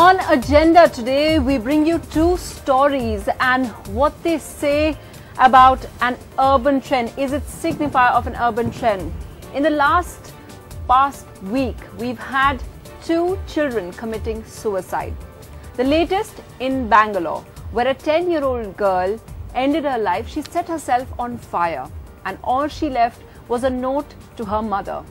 on agenda today, we bring you two stories and what they say about an urban trend. Is it signifier of an urban trend? In the past week, we've had two children committing suicide. The latest in Bangalore, where a 10-year-old girl ended her life. She set herself on fire and all she left was a note to her mother.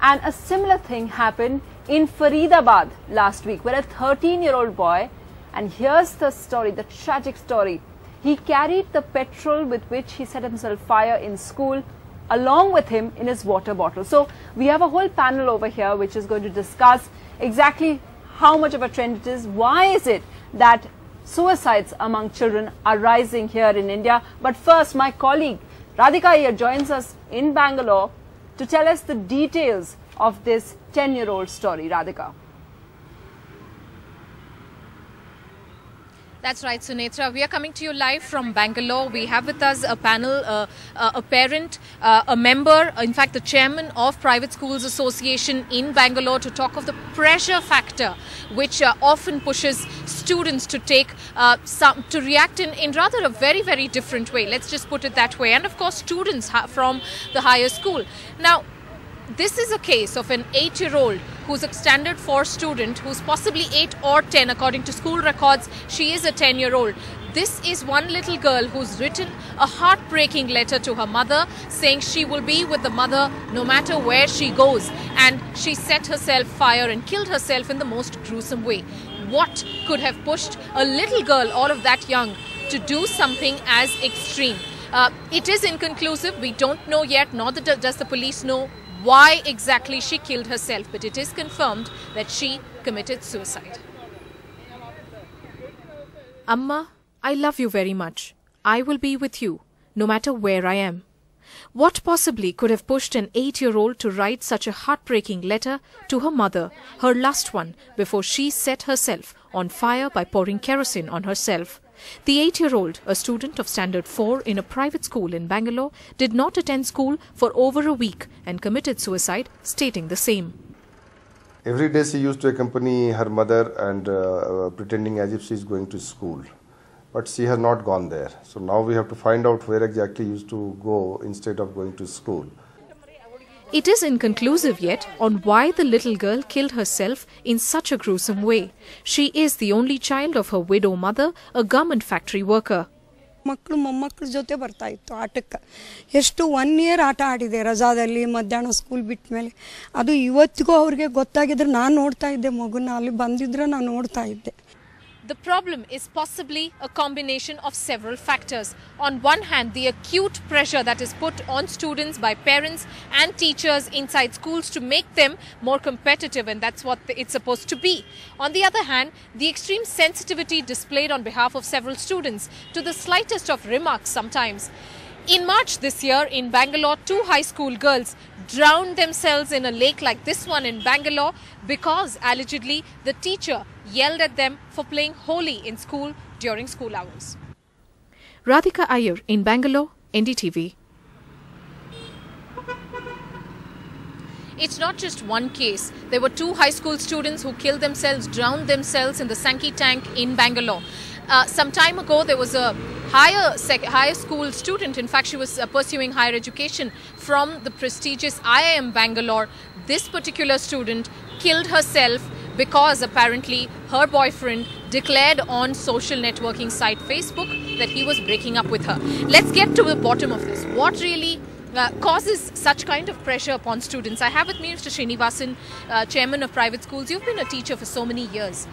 And a similar thing happened in Faridabad last week, where a 13-year-old boy, and here's the story, the tragic story, he carried the petrol with which he set himself fire in school along with him in his water bottle. So we have a whole panel over here which is going to discuss exactly how much of a trend it is. Why is it that suicides among children are rising here in India? But first, my colleague Radhika here joins us in Bangalore to tell us the details of this 10-year-old story. Radhika. That's right, Sunetra. We are coming to you live from Bangalore. We have with us a panel, a parent, a member, in fact, the chairman of Private Schools Association in Bangalore, to talk of the pressure factor, which often pushes students to take to react in rather a very, very different way. Let's just put it that way. And of course, students from the higher school. Now, this is a case of an 8-year-old who's a standard 4 student who's possibly 8 or 10 according to school records. She is a 10-year-old. This is one little girl who's written a heartbreaking letter to her mother saying she will be with the mother no matter where she goes. And she set herself fire and killed herself in the most gruesome way. What could have pushed a little girl, all of that young, to do something as extreme? It is inconclusive. We don't know yet, nor does the police know why exactly she killed herself, but it is confirmed that she committed suicide. Amma, I love you very much. I will be with you, no matter where I am. What possibly could have pushed an 8-year-old to write such a heartbreaking letter to her mother, her last one, before she set herself on fire by pouring kerosene on herself? The 8-year-old, a student of Standard 4 in a private school in Bangalore, did not attend school for over a week and committed suicide, stating the same. Every day she used to accompany her mother and pretending as if she is going to school. But she has not gone there. So now we have to find out where exactly used to go instead of going to school. It is inconclusive yet on why the little girl killed herself in such a gruesome way. She is the only child of her widow mother, a garment factory worker. ಮಕ್ಕಳು ಮೊಮ್ಮಕ್ಕಳ ಜೊತೆ ಬರ್ತಾ ಇತ್ತು ಆಟಕ್ಕೆ. ಎಷ್ಟು 1 year ಆಟ ಆಡಿದೆ ರಜಾದಲ್ಲಿ, ಮಧ್ಯಾಹ್ನ school ಬಿಟ್ಟ ಮೇಲೆ. ಅದು ಇವತ್ತಿಗೂ ಅವ್ರಿಗೆ ಗೊತ್ತಾಗಿದ್ರೆ ನಾನು ನೋಡ್ತಾ ಇದ್ದೆ ಮಗುನ, ಅಲ್ಲಿ ಬಂದಿದ್ರೆ ನಾನು ನೋಡ್ತಾ ಇದ್ದೆ. The problem is possibly a combination of several factors. On one hand, the acute pressure that is put on students by parents and teachers inside schools to make them more competitive, and that's what it's supposed to be. On the other hand, the extreme sensitivity displayed on behalf of several students to the slightest of remarks sometimes. In March this year in Bangalore, 2 high school girls drowned themselves in a lake like this one in Bangalore because allegedly the teacher yelled at them for playing Holi in school during school hours. Radhika Iyer in Bangalore, NDTV. It's not just one case. There were 2 high school students who killed themselves, drowned themselves in the Sankey tank in Bangalore. Some time ago, there was a higher school student. In fact, she was pursuing higher education from the prestigious IIM Bangalore. This particular student killed herself because apparently her boyfriend declared on social networking site Facebook that he was breaking up with her. Let's get to the bottom of this. What really causes such kind of pressure upon students? I have with me Mr. Srinivasan, chairman of private schools. You've been a teacher for so many years.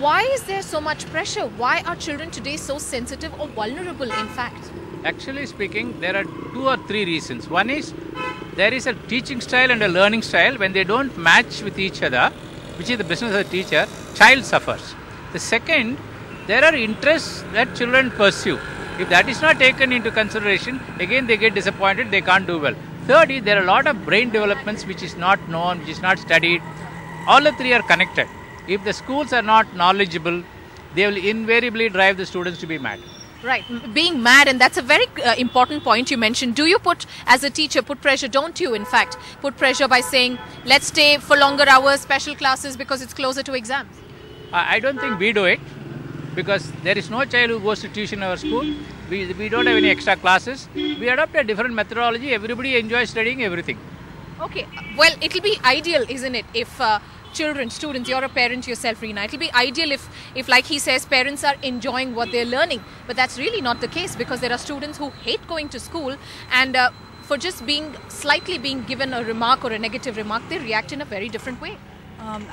Why is there so much pressure? Why are children today so sensitive or vulnerable, in fact? Actually speaking, there are 2 or 3 reasons. One is there is a teaching style and a learning style. When they don't match with each other, which is the business of the teacher, child suffers. The second, there are interests that children pursue. If that is not taken into consideration, again they get disappointed, they can't do well. Third is there are a lot of brain developments which is not known, which is not studied. All the 3 are connected. If the schools are not knowledgeable, they will invariably drive the students to be mad. Right, being mad, and that's a very important point you mentioned. Do you as a teacher, put pressure, don't you, in fact, put pressure by saying, let's stay for longer hours, special classes, because it's closer to exams? I don't think we do it, because there is no child who goes to tuition in our school. We don't have any extra classes. We adopt a different methodology. Everybody enjoys studying everything. Okay, well, it'll be ideal, isn't it, if children, students, you're a parent yourself, Reena, it'll be ideal if, like he says, parents are enjoying what they're learning. But that's really not the case, because there are students who hate going to school, and for just slightly being given a remark or a negative remark, they react in a very different way.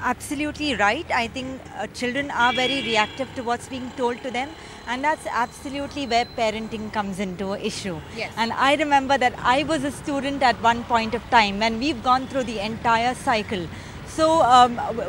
Absolutely right. I think children are very reactive to what's being told to them, and that's absolutely where parenting comes into issue. Yes. And I remember that I was a student at one point of time, and we've gone through the entire cycle. So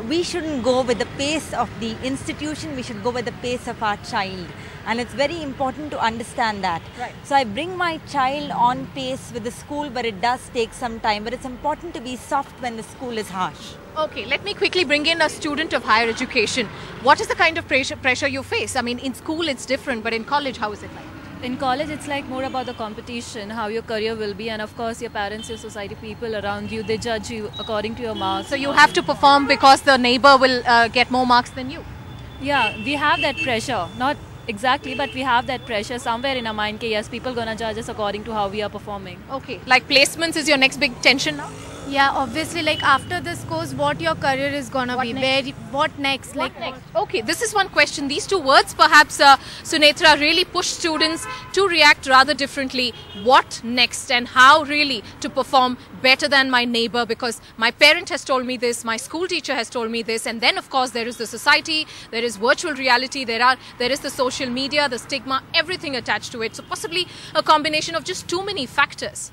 we shouldn't go with the pace of the institution, we should go with the pace of our child. And it's very important to understand that. Right. So I bring my child on pace with the school, but it does take some time. But it's important to be soft when the school is harsh. Okay, let me quickly bring in a student of higher education. What is the kind of pressure you face? I mean, in school it's different, but in college, how is it like? In college, it's like more about the competition, how your career will be, and of course your parents, your society, people around you, they judge you according to your marks. So you have to perform because the neighbor will get more marks than you. Yeah, we have that pressure, not exactly, but we have that pressure somewhere in our mind that yes, people gonna judge us according to how we are performing. Okay, like placements is your next big tension now? Yeah, obviously, like after this course, what your career is gonna be, what next? What next? Okay, this is one question. These two words perhaps, Sunetra, really push students to react rather differently. What next, and how really to perform better than my neighbor, because my parent has told me this, my school teacher has told me this, and then of course there is the society, there is virtual reality, there is the social media, the stigma, everything attached to it. So possibly a combination of just too many factors.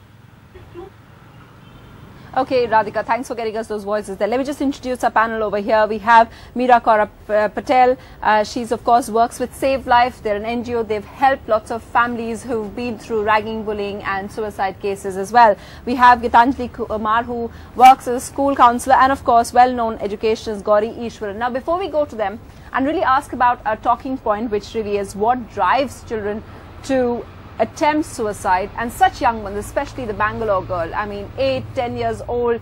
Okay, Radhika, thanks for getting us those voices there. Let me just introduce our panel over here. We have Meera Kaura Patel. She's, of course, works with Save Life. They're an NGO. They've helped lots of families who've been through ragging, bullying and suicide cases as well. We have Gitanjali Kumar, who works as a school counsellor, and, of course, well-known educationist Gauri Ishwaran. Now, before we go to them and really ask about a talking point, which really is what drives children to attempt suicide, and such young ones, especially the Bangalore girl, I mean 8-10 years old,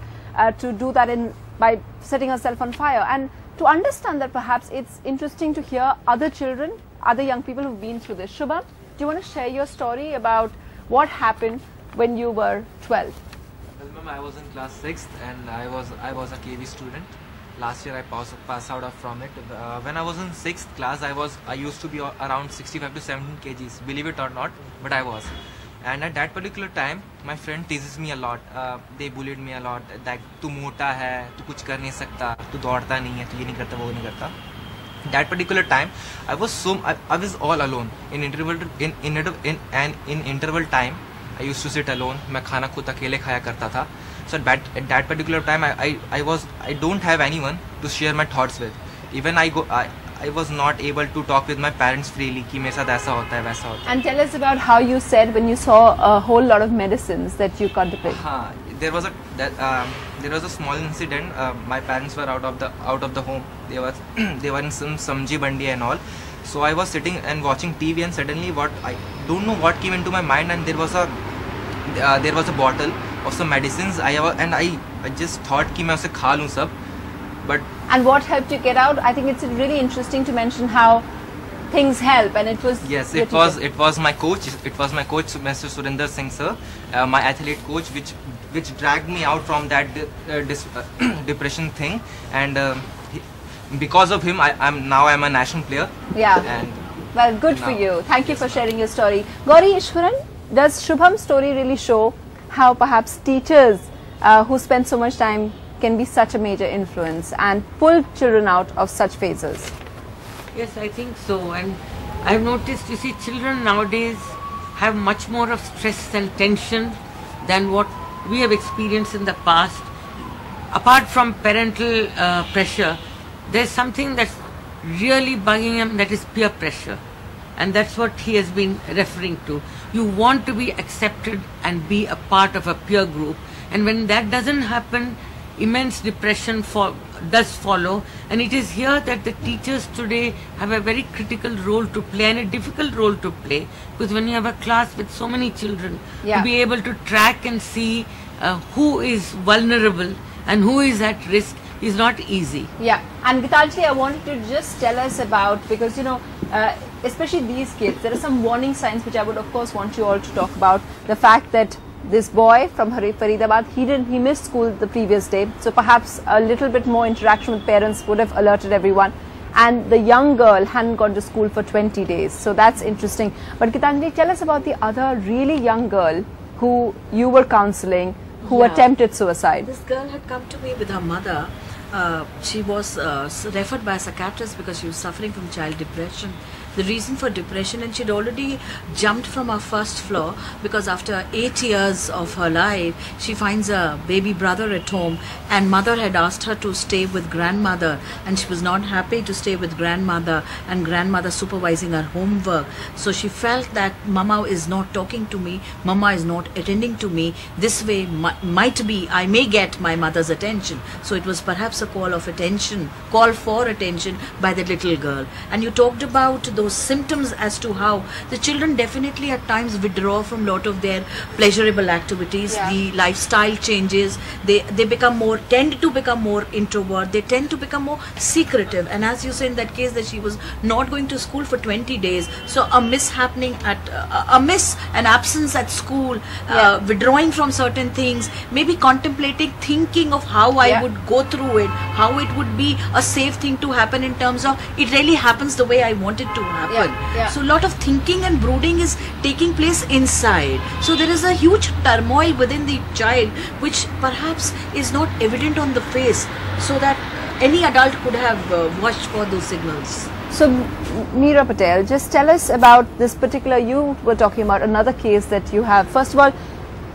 to do that by setting herself on fire. And to understand that, perhaps it's interesting to hear other children, other young people who've been through this. Shubham, do you want to share your story about what happened when you were 12? Well, ma'am, I was in class 6th and I was a KV student. Last year I passed out from it. When I was in 6th class, I used to be around 65 to 17 kgs, believe it or not, but I was. And at that particular time, my friend teases me a lot. They bullied me a lot. That tu mota hai, tu kuch kar nahi sakta, tu daudta nahi hai, tu ye nahi karta, wo nahi karta. That particular time, I was all alone. In interval time, I used to sit alone. मैं खाना खुद अकेले खाया करता था. So at that particular time, I don't have anyone to share my thoughts with. Even I was not able to talk with my parents freely कि मेरे साथ ऐसा होता है वैसा होता है. And tell us about how you said when you saw a whole lot of medicines that you contemplated. हाँ, there was a small incident. My parents were out of the home. They were in some samji bandi and all. So I was sitting and watching TV, and suddenly I don't know what came into my mind, and there was a bottle of some medicines. I just thought कि मैं उसे खा लूँ सब. But and what helped you get out? I think it's really interesting to mention how things help, and it was it was my coach. It was my coach, Mr. Surinder Singh sir, my athlete coach, which dragged me out from that depression thing, and because of him, I'm a national player. Yeah. And well, good for you. Thank you for sharing your story. Gauri Ishwaran, does Shubham's story really show how perhaps teachers who spend so much time can be such a major influence and pull children out of such phases? Yes, I think so. And I've noticed, you see, children nowadays have much more of stress and tension than what we have experienced in the past. Apart from parental pressure, there's something that's really bugging them, that is peer pressure. And that's what he has been referring to. You want to be accepted and be a part of a peer group. And when that doesn't happen, immense depression does follow. And it is here that the teachers today have a very critical role to play, and a difficult role to play. Because when you have a class with so many children, to be able to track and see who is vulnerable and who is at risk, is not easy. Yeah, and Gitanjali, I wanted to just tell us about, because you know, especially these kids, there are some warning signs which I would of course want you all to talk about. The fact that this boy from Faridabad, he missed school the previous day, so perhaps a little bit more interaction with parents would have alerted everyone. And the young girl hadn't gone to school for 20 days, so that's interesting. But Gitanjali, tell us about the other really young girl who you were counseling, who attempted suicide. This girl had come to me with her mother. She was referred by a psychiatrist because she was suffering from child depression. The reason for depression, and she'd already jumped from her first floor because after 8 years of her life, she finds a baby brother at home, and mother had asked her to stay with grandmother, and she was not happy to stay with grandmother, and grandmother supervising her homework. So she felt that mama is not talking to me, mama is not attending to me. This way might be I may get my mother's attention. So it was perhaps a call for attention by the little girl. And you talked about those symptoms as to how the children definitely at times withdraw from lot of their pleasurable activities. The lifestyle changes, they tend to become more introvert, they tend to become more secretive. And as you say in that case that she was not going to school for 20 days, so a an absence at school, withdrawing from certain things, maybe contemplating, thinking of how I would go through it, how it would be a safe thing to happen in terms of it really happens the way I want it to happen. So a lot of thinking and brooding is taking place inside. So there is a huge turmoil within the child which perhaps is not evident on the face, so that any adult could have watched for those signals. So Meera Patel, just tell us about this particular, you were talking about another case that you have. First of all,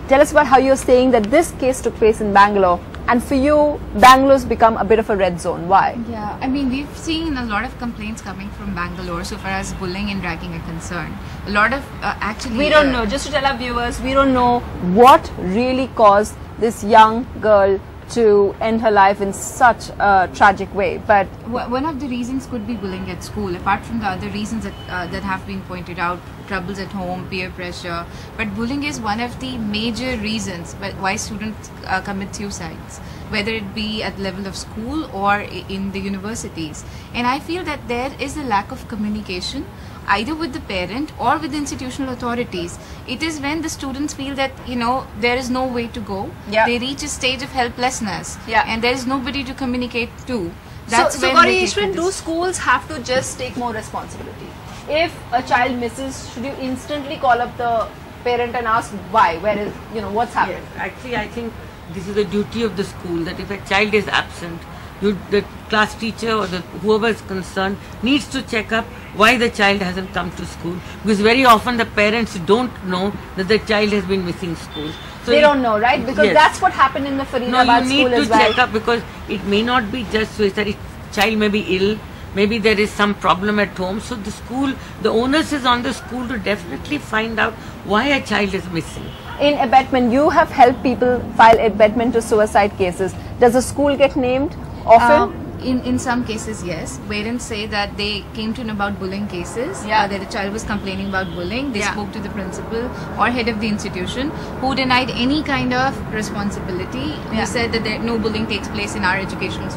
tell us about how you're saying that this case took place in Bangalore. And for you, Bangalore's become a bit of a red zone. Why? Yeah, I mean, we've seen a lot of complaints coming from Bangalore so far as bullying and ragging are concerned. A lot of actually... We don't know, just to tell our viewers, we don't know what really caused this young girl to end her life in such a tragic way. But one of the reasons could be bullying at school, apart from the other reasons that have been pointed out, troubles at home, peer pressure. But bullying is one of the major reasons why students commit suicides, whether it be at the level of school or in the universities. And I feel that there is a lack of communication, either with the parent or with the institutional authorities. It is when the students feel that, you know, there is no way to go. They reach a stage of helplessness, and there is nobody to communicate to. That's so Gauri, do schools have to just take more responsibility? If a child misses, should you instantly call up the parent and ask why, where is, you know, what's happened? Yes, actually I think this is the duty of the school, that if a child is absent, the class teacher or whoever is concerned needs to check up why the child hasn't come to school, because very often the parents don't know that the child has been missing school. So they don't know, right? Because that's what happened in the Faridabad school as well. No, you need to check up, because it may not be just suicide. Child may be ill, maybe there is some problem at home. So the school, the onus is on the school to definitely find out why a child is missing. In abetment, you have helped people file abetment to suicide cases. Does the school get named often? In some cases, yes. Parents say that they came to know about bullying cases, that a child was complaining about bullying. They spoke to the principal or head of the institution, who denied any kind of responsibility. Who said that no bullying takes place in our educational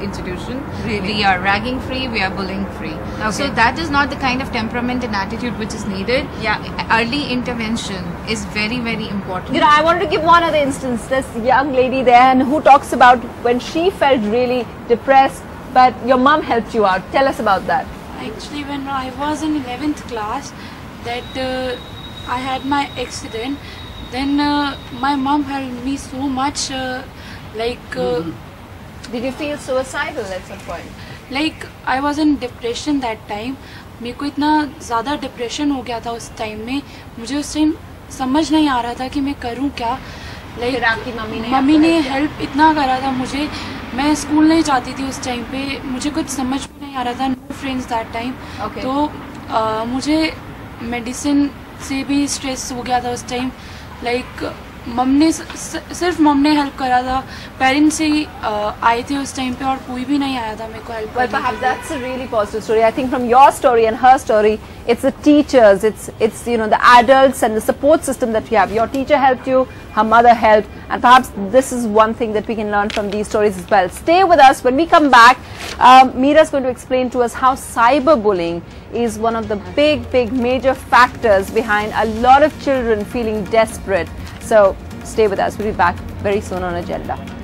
institution. Really? We are ragging free, we are bullying free. Okay. So that is not the kind of temperament and attitude which is needed. Early intervention is very, very important. You know, I wanted to give one other instance. This young lady there, and who talks about when she felt really depressed, but your mom helped you out. Tell us about that. Actually, when I was in 11th class, that I had my accident, then my mom helped me so much, Did you feel suicidal at some point? Like, I was in depression that time. मेरे को इतना ज़्यादा depression हो गया था उस time में, मुझे उस टाइम समझ नहीं आ रहा था कि मैं करूँ क्या. फिर आपकी मम्मी ने हेल्प इतना करा था मुझे. मैं स्कूल नहीं जाती थी उस टाइम पे, मुझे कुछ समझ में नहीं आ रहा था. No friends that time. तो मुझे मेडिसिन से भी स्ट्रेस हो गया था उस टाइम. लाइक मम ने सिर्फ मम ने हेल्प करा था, पेरेंट्स ही आए थे उस टाइम पे और कोई भी नहीं आया था मेरे को हेल्प करने के लिए. Well, perhaps that's a really positive story. I think from your story and her story, it's the teachers, it's you know, the adults and the support system that you have. Your teacher helped you, her mother helped, and perhaps this is one thing that we can learn from these stories as well. Stay with us. When we come back, Meera is going to explain to us how cyberbullying is one of the big major factors behind a lot of children feeling desperate. So stay with us. We'll be back very soon on Agenda.